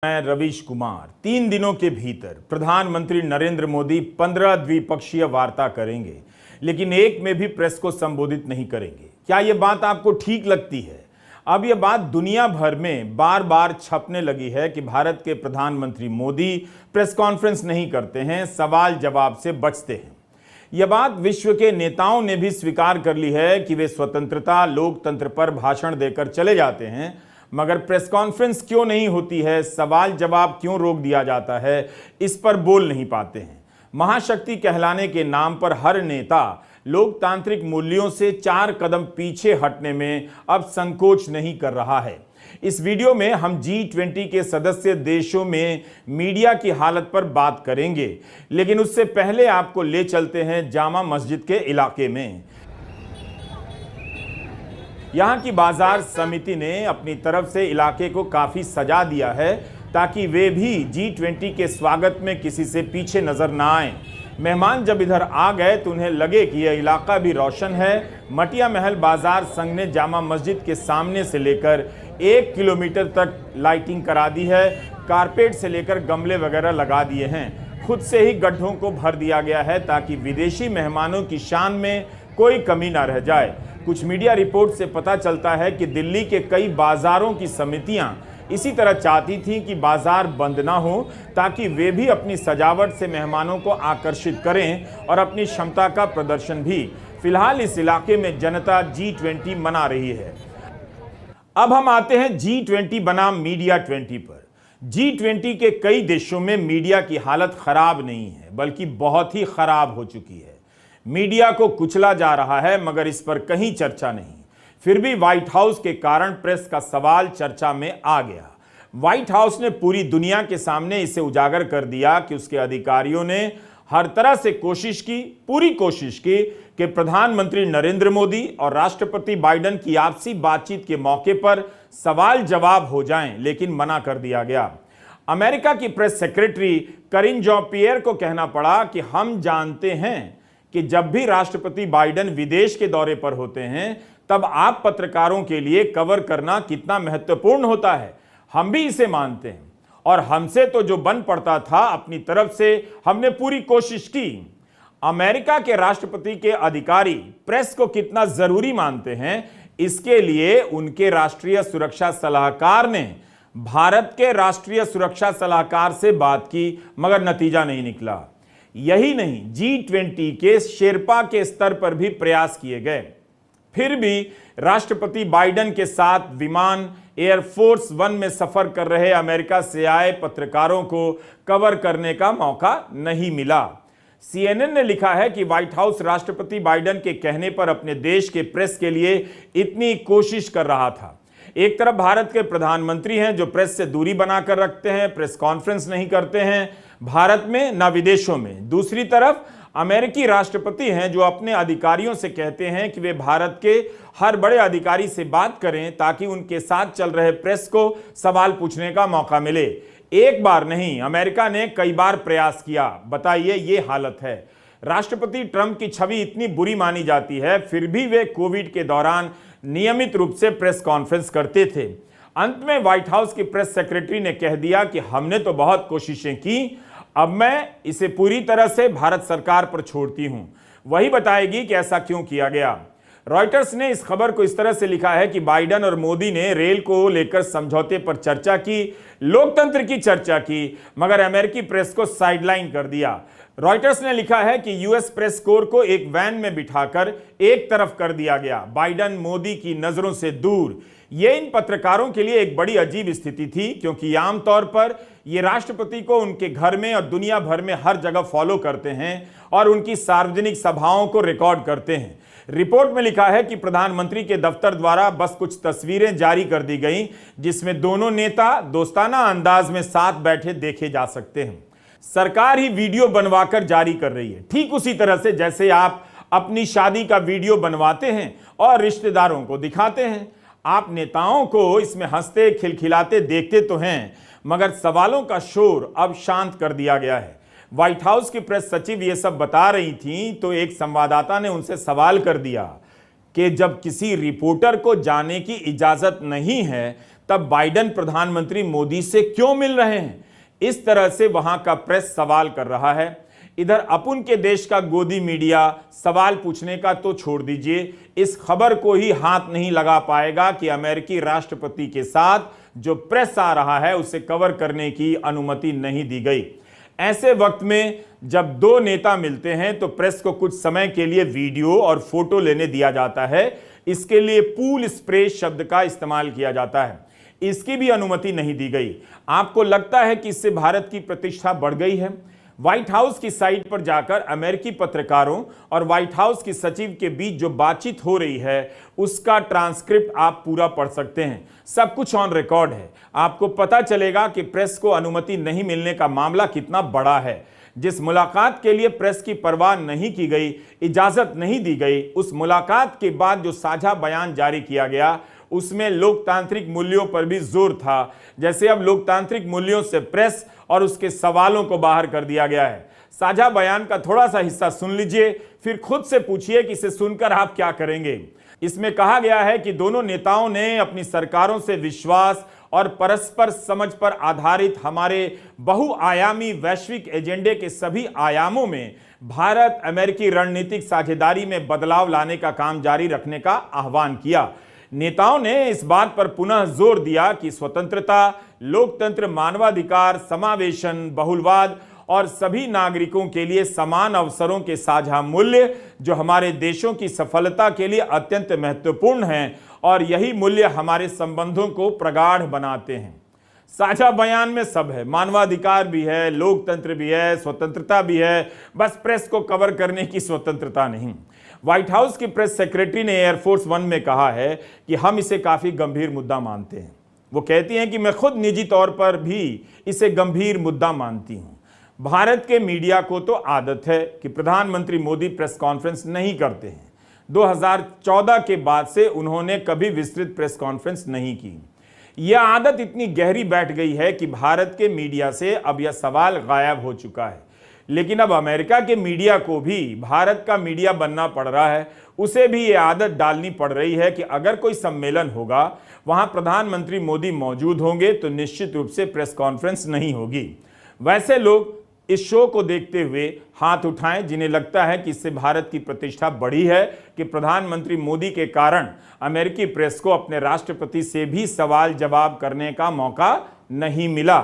मैं रवीश कुमार। 3 दिनों के भीतर प्रधानमंत्री नरेंद्र मोदी 15 द्विपक्षीय वार्ता करेंगे, लेकिन एक में भी प्रेस को संबोधित नहीं करेंगे। क्या यह बात आपको ठीक लगती है? अब यह बात दुनिया भर में बार बार छपने लगी है कि भारत के प्रधानमंत्री मोदी प्रेस कॉन्फ्रेंस नहीं करते हैं, सवाल जवाब से बचते हैं। यह बात विश्व के नेताओं ने भी स्वीकार कर ली है कि वे स्वतंत्रता, लोकतंत्र पर भाषण देकर चले जाते हैं, मगर प्रेस कॉन्फ्रेंस क्यों नहीं होती है, सवाल जवाब क्यों रोक दिया जाता है, इस पर बोल नहीं पाते हैं। महाशक्ति कहलाने के नाम पर हर नेता लोकतांत्रिक मूल्यों से 4 कदम पीछे हटने में अब संकोच नहीं कर रहा है। इस वीडियो में हम G20 के सदस्य देशों में मीडिया की हालत पर बात करेंगे, लेकिन उससे पहले आपको ले चलते हैं जामा मस्जिद के इलाके में। यहाँ की बाजार समिति ने अपनी तरफ से इलाके को काफी सजा दिया है ताकि वे भी G20 के स्वागत में किसी से पीछे नजर ना आए। मेहमान जब इधर आ गए तो उन्हें लगे कि यह इलाका भी रोशन है। मटिया महल बाजार संघ ने जामा मस्जिद के सामने से लेकर 1 किलोमीटर तक लाइटिंग करा दी है। कारपेट से लेकर गमले वगैरह लगा दिए हैं। खुद से ही गड्ढों को भर दिया गया है ताकि विदेशी मेहमानों की शान में कोई कमी ना रह जाए। कुछ मीडिया रिपोर्ट से पता चलता है कि दिल्ली के कई बाजारों की समितियां इसी तरह चाहती थीं कि बाजार बंद ना हो ताकि वे भी अपनी सजावट से मेहमानों को आकर्षित करें और अपनी क्षमता का प्रदर्शन भी। फिलहाल इस इलाके में जनता G20 मना रही है। अब हम आते हैं G20 बनाम मीडिया 20 पर। G20 के कई देशों में मीडिया की हालत खराब नहीं है, बल्कि बहुत ही खराब हो चुकी है। मीडिया को कुचला जा रहा है, मगर इस पर कहीं चर्चा नहीं। फिर भी व्हाइट हाउस के कारण प्रेस का सवाल चर्चा में आ गया। व्हाइट हाउस ने पूरी दुनिया के सामने इसे उजागर कर दिया कि उसके अधिकारियों ने हर तरह से पूरी कोशिश की कि प्रधानमंत्री नरेंद्र मोदी और राष्ट्रपति बाइडेन की आपसी बातचीत के मौके पर सवाल जवाब हो जाएं, लेकिन मना कर दिया गया। अमेरिका की प्रेस सेक्रेटरी करिन जॉन-पियर को कहना पड़ा कि हम जानते हैं कि जब भी राष्ट्रपति बाइडेन विदेश के दौरे पर होते हैं, तब आप पत्रकारों के लिए कवर करना कितना महत्वपूर्ण होता है, हम भी इसे मानते हैं और हमसे तो जो बन पड़ता था, अपनी तरफ से हमने पूरी कोशिश की। अमेरिका के राष्ट्रपति के अधिकारी प्रेस को कितना जरूरी मानते हैं, इसके लिए उनके राष्ट्रीय सुरक्षा सलाहकार ने भारत के राष्ट्रीय सुरक्षा सलाहकार से बात की, मगर नतीजा नहीं निकला। यही नहीं, G20 के शेरपा के स्तर पर भी प्रयास किए गए, फिर भी राष्ट्रपति बाइडेन के साथ विमान एयरफोर्स 1 में सफर कर रहे अमेरिका से आए पत्रकारों को कवर करने का मौका नहीं मिला। CNN ने लिखा है कि व्हाइट हाउस राष्ट्रपति बाइडेन के कहने पर अपने देश के प्रेस के लिए इतनी कोशिश कर रहा था। एक तरफ भारत के प्रधानमंत्री हैं जो प्रेस से दूरी बनाकर रखते हैं, प्रेस कॉन्फ्रेंस नहीं करते हैं भारत में ना विदेशों में। दूसरी तरफ अमेरिकी राष्ट्रपति हैं जो अपने अधिकारियों से कहते हैं कि वे भारत के हर बड़े अधिकारी से बात करें ताकि उनके साथ चल रहे प्रेस को सवाल पूछने का मौका मिले। एक बार नहीं, अमेरिका ने कई बार प्रयास किया। बताइए, ये हालत है। राष्ट्रपति ट्रंप की छवि इतनी बुरी मानी जाती है, फिर भी वे कोविड के दौरान नियमित रूप से प्रेस कॉन्फ्रेंस करते थे। अंत में व्हाइट हाउस की प्रेस सेक्रेटरी ने कह दिया कि हमने तो बहुत कोशिशें की, अब मैं इसे पूरी तरह से भारत सरकार पर छोड़ती हूं। वही बताएगी कि ऐसा क्यों किया गया। रॉयटर्स ने इस खबर को इस तरह से लिखा है कि बाइडेन और मोदी ने रेल को लेकर समझौते पर चर्चा की, लोकतंत्र की चर्चा की, मगर अमेरिकी प्रेस को साइडलाइन कर दिया। रॉयटर्स ने लिखा है कि यूएस प्रेस कोर को एक वैन में बिठाकर एक तरफ कर दिया गया, बाइडेन मोदी की नजरों से दूर। ये इन पत्रकारों के लिए एक बड़ी अजीब स्थिति थी, क्योंकि आमतौर पर ये राष्ट्रपति को उनके घर में और दुनिया भर में हर जगह फॉलो करते हैं और उनकी सार्वजनिक सभाओं को रिकॉर्ड करते हैं। रिपोर्ट में लिखा है कि प्रधानमंत्री के दफ्तर द्वारा बस कुछ तस्वीरें जारी कर दी गई, जिसमें दोनों नेता दोस्ताना अंदाज में साथ बैठे देखे जा सकते हैं। सरकार ही वीडियो बनवाकर जारी कर रही है, ठीक उसी तरह से जैसे आप अपनी शादी का वीडियो बनवाते हैं और रिश्तेदारों को दिखाते हैं। आप नेताओं को इसमें हंसते खिलखिलाते देखते तो हैं, मगर सवालों का शोर अब शांत कर दिया गया है। व्हाइट हाउस की प्रेस सचिव ये सब बता रही थी तो एक संवाददाता ने उनसे सवाल कर दिया कि जब किसी रिपोर्टर को जाने की इजाजत नहीं है तब बाइडेन प्रधानमंत्री मोदी से क्यों मिल रहे हैं? इस तरह से वहां का प्रेस सवाल कर रहा है। इधर अपन के देश का गोदी मीडिया सवाल पूछने का तो छोड़ दीजिए, इस खबर को ही हाथ नहीं लगा पाएगा कि अमेरिकी राष्ट्रपति के साथ जो प्रेस आ रहा है उसे कवर करने की अनुमति नहीं दी गई। ऐसे वक्त में जब दो नेता मिलते हैं तो प्रेस को कुछ समय के लिए वीडियो और फोटो लेने दिया जाता है। इसके लिए पूल स्प्रे शब्द का इस्तेमाल किया जाता है, इसकी भी अनुमति नहीं दी गई। आपको लगता है कि इससे भारत की प्रतिष्ठा बढ़ गई है? व्हाइट हाउस की साइट पर जाकर अमेरिकी पत्रकारों और व्हाइट हाउस की सचिव के बीच जो बातचीत हो रही है उसका ट्रांसक्रिप्ट आप पूरा पढ़ सकते हैं। सब कुछ ऑन रिकॉर्ड है। आपको पता चलेगा कि प्रेस को अनुमति नहीं मिलने का मामला कितना बड़ा है। जिस मुलाकात के लिए प्रेस की परवाह नहीं की गई, इजाजत नहीं दी गई, उस मुलाकात के बाद जो साझा बयान जारी किया गया उसमें लोकतांत्रिक मूल्यों पर भी जोर था। जैसे अब लोकतांत्रिक मूल्यों से प्रेस और उसके सवालों को बाहर कर दिया गया है। साझा बयान का थोड़ा सा हिस्सा सुन लीजिए, फिर खुद से पूछिए कि इसे सुनकर आप क्या करेंगे। इसमें कहा गया है कि दोनों नेताओं ने अपनी सरकारों से विश्वास और परस्पर समझ पर आधारित हमारे बहुआयामी वैश्विक एजेंडे के सभी आयामों में भारत अमेरिकी रणनीतिक साझेदारी में बदलाव लाने का काम जारी रखने का आह्वान किया। नेताओं ने इस बात पर पुनः जोर दिया कि स्वतंत्रता, लोकतंत्र, मानवाधिकार, समावेशन, बहुलवाद और सभी नागरिकों के लिए समान अवसरों के साझा मूल्य जो हमारे देशों की सफलता के लिए अत्यंत महत्वपूर्ण हैं और यही मूल्य हमारे संबंधों को प्रगाढ़ बनाते हैं। साझा बयान में सब है, मानवाधिकार भी है, लोकतंत्र भी है, स्वतंत्रता भी है, बस प्रेस को कवर करने की स्वतंत्रता नहीं। व्हाइट हाउस की प्रेस सेक्रेटरी ने एयरफोर्स वन में कहा है कि हम इसे काफी गंभीर मुद्दा मानते हैं। वो कहती हैं कि मैं खुद निजी तौर पर भी इसे गंभीर मुद्दा मानती हूं। भारत के मीडिया को तो आदत है कि प्रधानमंत्री मोदी प्रेस कॉन्फ्रेंस नहीं करते हैं। 2014 के बाद से उन्होंने कभी विस्तृत प्रेस कॉन्फ्रेंस नहीं की। यह आदत इतनी गहरी बैठ गई है कि भारत के मीडिया से अब यह सवाल गायब हो चुका है। लेकिन अब अमेरिका के मीडिया को भी भारत का मीडिया बनना पड़ रहा है। उसे भी यह आदत डालनी पड़ रही है कि अगर कोई सम्मेलन होगा, वहां प्रधानमंत्री मोदी मौजूद होंगे तो निश्चित रूप से प्रेस कॉन्फ्रेंस नहीं होगी। वैसे लोग इस शो को देखते हुए हाथ उठाएं जिन्हें लगता है कि इससे भारत की प्रतिष्ठा बढ़ी है कि प्रधानमंत्री मोदी के कारण अमेरिकी प्रेस को अपने राष्ट्रपति से भी सवाल जवाब करने का मौका नहीं मिला।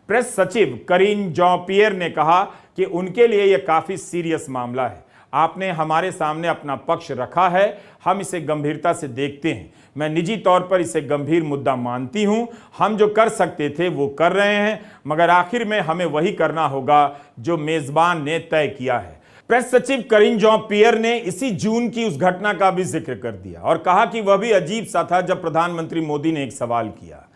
प्रेस सचिव करीन जॉन-पियर ने कहा कि उनके लिए यह काफी सीरियस मामला है। आपने हमारे सामने अपना पक्ष रखा है, हम इसे गंभीरता से देखते हैं। मैं निजी तौर पर इसे गंभीर मुद्दा मानती हूं। हम जो कर सकते थे वो कर रहे हैं, मगर आखिर में हमें वही करना होगा जो मेजबान ने तय किया है। प्रेस सचिव करीन जॉन-पियर ने इसी जून की उस घटना का भी जिक्र कर दिया और कहा कि वह भी अजीब सा था जब प्रधानमंत्री मोदी ने एक सवाल किया।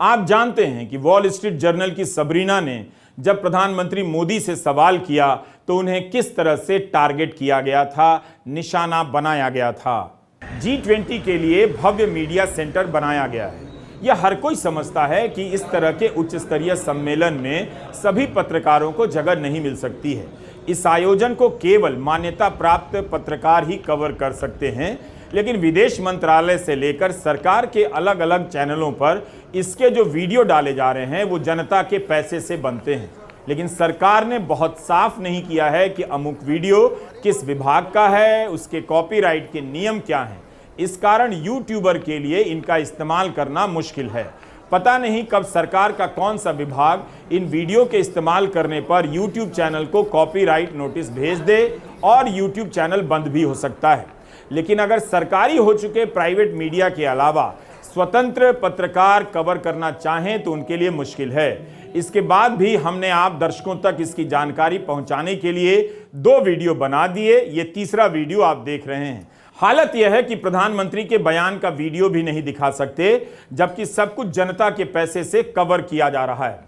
आप जानते हैं कि वॉल स्ट्रीट जर्नल की सबरीना ने जब प्रधानमंत्री मोदी से सवाल किया तो उन्हें किस तरह से टारगेट किया गया था, निशाना बनाया गया था। G20 के लिए भव्य मीडिया सेंटर बनाया गया है। यह हर कोई समझता है कि इस तरह के उच्च स्तरीय सम्मेलन में सभी पत्रकारों को जगह नहीं मिल सकती है। इस आयोजन को केवल मान्यता प्राप्त पत्रकार ही कवर कर सकते हैं, लेकिन विदेश मंत्रालय से लेकर सरकार के अलग अलग चैनलों पर इसके जो वीडियो डाले जा रहे हैं वो जनता के पैसे से बनते हैं। लेकिन सरकार ने बहुत साफ नहीं किया है कि अमुक वीडियो किस विभाग का है, उसके कॉपीराइट के नियम क्या हैं। इस कारण यूट्यूबर के लिए इनका इस्तेमाल करना मुश्किल है। पता नहीं कब सरकार का कौन सा विभाग इन वीडियो के इस्तेमाल करने पर यूट्यूब चैनल को कॉपीराइट नोटिस भेज दे और यूट्यूब चैनल बंद भी हो सकता है। लेकिन अगर सरकारी हो चुके प्राइवेट मीडिया के अलावा स्वतंत्र पत्रकार कवर करना चाहें तो उनके लिए मुश्किल है। इसके बाद भी हमने आप दर्शकों तक इसकी जानकारी पहुंचाने के लिए 2 वीडियो बना दिए। ये तीसरा वीडियो आप देख रहे हैं। हालत यह है कि प्रधानमंत्री के बयान का वीडियो भी नहीं दिखा सकते, जबकि सब कुछ जनता के पैसे से कवर किया जा रहा है।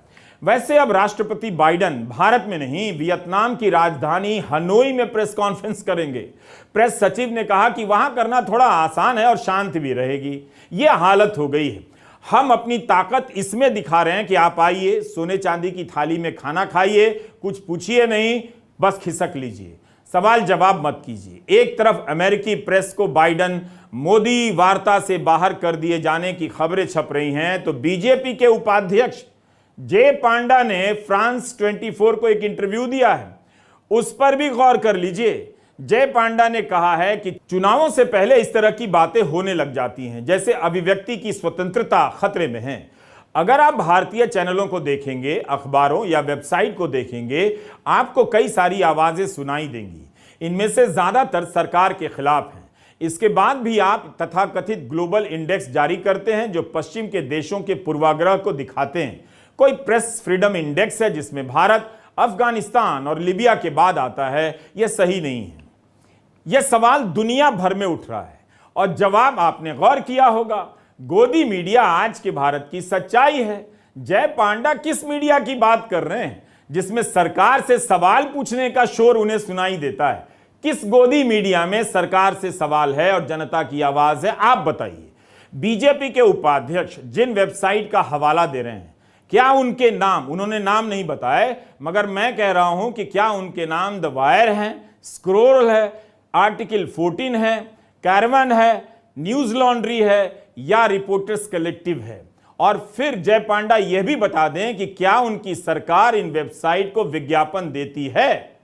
वैसे अब राष्ट्रपति बाइडेन भारत में नहीं, वियतनाम की राजधानी हनोई में प्रेस कॉन्फ्रेंस करेंगे। प्रेस सचिव ने कहा कि वहां करना थोड़ा आसान है और शांति भी रहेगी। यह हालत हो गई है। हम अपनी ताकत इसमें दिखा रहे हैं कि आप आइए, सोने चांदी की थाली में खाना खाइए, कुछ पूछिए नहीं, बस खिसक लीजिए। सवाल जवाब मत कीजिए। एक तरफ अमेरिकी प्रेस को बाइडन मोदी वार्ता से बाहर कर दिए जाने की खबरें छप रही हैं, तो बीजेपी के उपाध्यक्ष जे पांडा ने फ्रांस 24 को एक इंटरव्यू दिया है, उस पर भी गौर कर लीजिए। जय पांडा ने कहा है कि चुनावों से पहले इस तरह की बातें होने लग जाती हैं, जैसे अभिव्यक्ति की स्वतंत्रता खतरे में है। अगर आप भारतीय चैनलों को देखेंगे, अखबारों या वेबसाइट को देखेंगे, आपको कई सारी आवाजें सुनाई देंगी। इनमें से ज्यादातर सरकार के खिलाफ हैं। इसके बाद भी आप तथाकथित ग्लोबल इंडेक्स जारी करते हैं जो पश्चिम के देशों के पूर्वाग्रह को दिखाते हैं। कोई प्रेस फ्रीडम इंडेक्स है जिसमें भारत, अफगानिस्तान और लीबिया के बाद आता है, यह सही नहीं है। यह सवाल दुनिया भर में उठ रहा है और जवाब आपने गौर किया होगा। गोदी मीडिया आज के भारत की सच्चाई है। जय पांडा किस मीडिया की बात कर रहे हैं जिसमें सरकार से सवाल पूछने का शोर उन्हें सुनाई देता है? किस गोदी मीडिया में सरकार से सवाल है और जनता की आवाज है, आप बताइए। बीजेपी के उपाध्यक्ष जिन वेबसाइट का हवाला दे रहे हैं, क्या उनके नाम, उन्होंने नाम नहीं बताए, मगर मैं कह रहा हूं कि क्या उनके नाम द वायर हैं, स्क्रोल है, आर्टिकल 14 है, कैरवन है, न्यूज लॉन्ड्री है या रिपोर्टर्स कलेक्टिव है? और फिर जय पांडा यह भी बता दें कि क्या उनकी सरकार इन वेबसाइट को विज्ञापन देती है?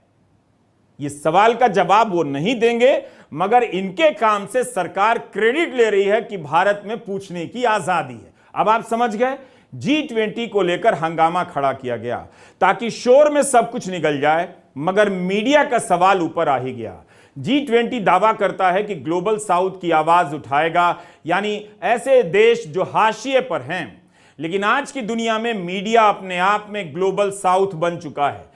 इस सवाल का जवाब वो नहीं देंगे, मगर इनके काम से सरकार क्रेडिट ले रही है कि भारत में पूछने की आजादी है। अब आप समझ गए। G20 को लेकर हंगामा खड़ा किया गया ताकि शोर में सब कुछ निकल जाए, मगर मीडिया का सवाल ऊपर आ ही गया। G20 दावा करता है कि ग्लोबल साउथ की आवाज उठाएगा, यानी ऐसे देश जो हाशिए पर हैं। लेकिन आज की दुनिया में मीडिया अपने आप में ग्लोबल साउथ बन चुका है।